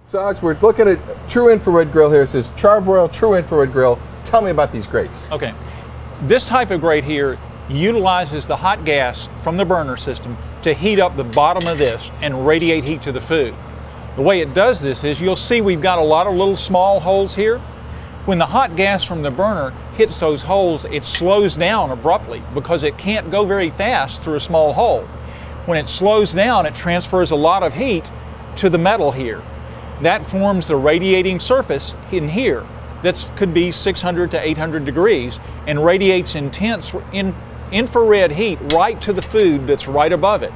So Alex, we're looking at True Infrared Grill here. It says Char-Broil TRU-Infrared Grill. Tell me about these grates. Okay, this type of grate here utilizes the hot gas from the burner system to heat up the bottom of this and radiate heat to the food. The way it does this is, you'll see we've got a lot of little small holes here. When the hot gas from the burner hits those holes, it slows down abruptly because it can't go very fast through a small hole. When it slows down, it transfers a lot of heat to the metal here. That forms the radiating surface in here that could be 600 to 800 degrees and radiates intense infrared heat right to the food that's right above it.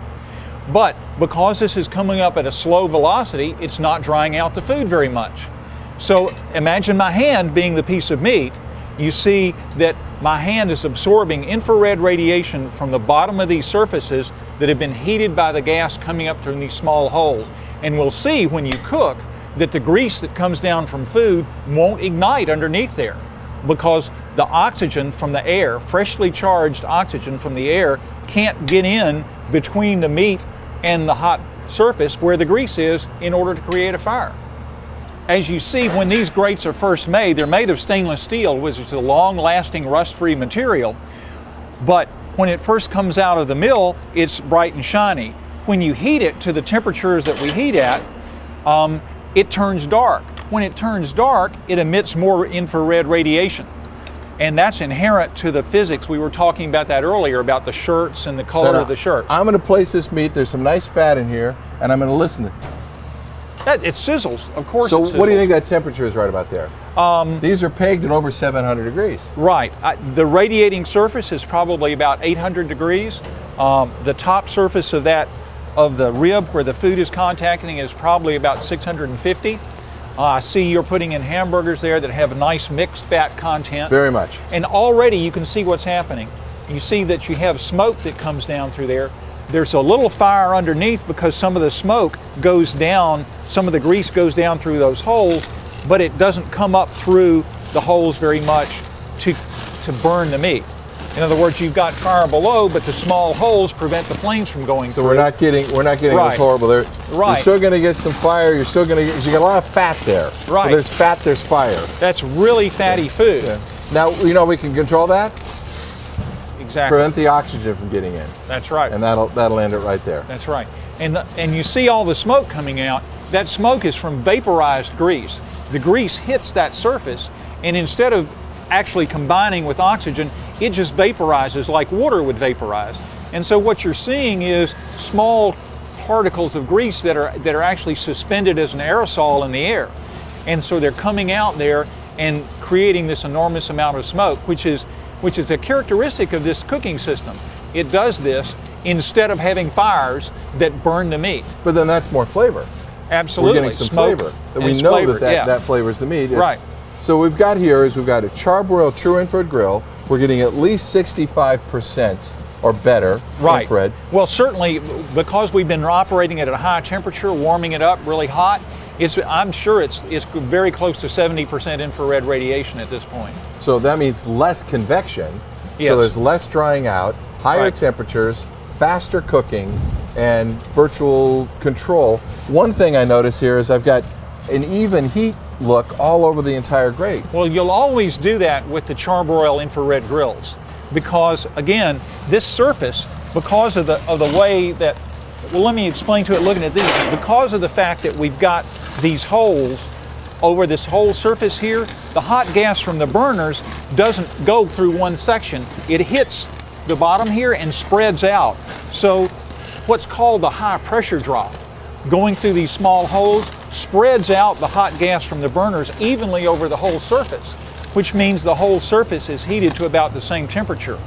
But because this is coming up at a slow velocity, it's not drying out the food very much. So imagine my hand being the piece of meat. You see that my hand is absorbing infrared radiation from the bottom of these surfaces that have been heated by the gas coming up through these small holes. And we'll see when you cook that the grease that comes down from food won't ignite underneath there because the oxygen from the air, freshly charged oxygen from the air, can't get in between the meat and the hot surface where the grease is in order to create a fire. As you see, when these grates are first made, they're made of stainless steel, which is a long-lasting rust-free material. But when it first comes out of the mill, it's bright and shiny. When you heat it to the temperatures that we heat at, it turns dark. When it turns dark, it emits more infrared radiation. And that's inherent to the physics. We were talking about that earlier, about the shirts and the color of the shirts. I'm going to place this meat. There's some nice fat in here, and I'm going to listen. It sizzles, of course. So what do you think that temperature is right about there? These are pegged at over 700 degrees. Right. The radiating surface is probably about 800 degrees. The top surface of the rib where the food is contacting is probably about 650. I see you're putting in hamburgers there that have a nice mixed fat content. Very much. And already you can see what's happening. You see that you have smoke that comes down through there. There's a little fire underneath because some of the smoke goes down, some of the grease goes down through those holes, but it doesn't come up through the holes very much to burn the meat. In other words, you've got fire below, but the small holes prevent the flames from going through. So we're not getting this horrible there. Right. You're still going to get some fire. You're still going to get, you got a lot of fat there. Right. So there's fat, there's fire. That's really fatty food. Yeah. Now, you know, we can control that. Exactly. Prevent the oxygen from getting in. That's right. And that'll end it right there. That's right. And you see all the smoke coming out. That smoke is from vaporized grease. The grease hits that surface, and instead of actually combining with oxygen, it just vaporizes like water would vaporize. And so what you're seeing is small particles of grease that are actually suspended as an aerosol in the air. And so they're coming out there and creating this enormous amount of smoke, which is a characteristic of this cooking system. It does this instead of having fires that burn the meat. But then that's more flavor. Absolutely. We're getting some smoke flavor. And we know that flavors the meat. Right. So we've got a Char-Broil TRU-Infrared Grill. We're getting at least 65% or better infrared. Well, certainly because we've been operating at a high temperature, warming it up really hot, I'm sure it's very close to 70% infrared radiation at this point. So that means less convection. Yes. So there's less drying out, higher temperatures, faster cooking, and virtual control. One thing I notice here is I've got an even heat look all over the entire grate. Well, you'll always do that with the Char-Broil infrared grills because, again, this surface, because of the way that, well, let me explain to it looking at these. Because of the fact that we've got these holes over this whole surface here, the hot gas from the burners doesn't go through one section. It hits the bottom here and spreads out. So what's called the high pressure drop, going through these small holes, spreads out the hot gas from the burners evenly over the whole surface, which means the whole surface is heated to about the same temperature.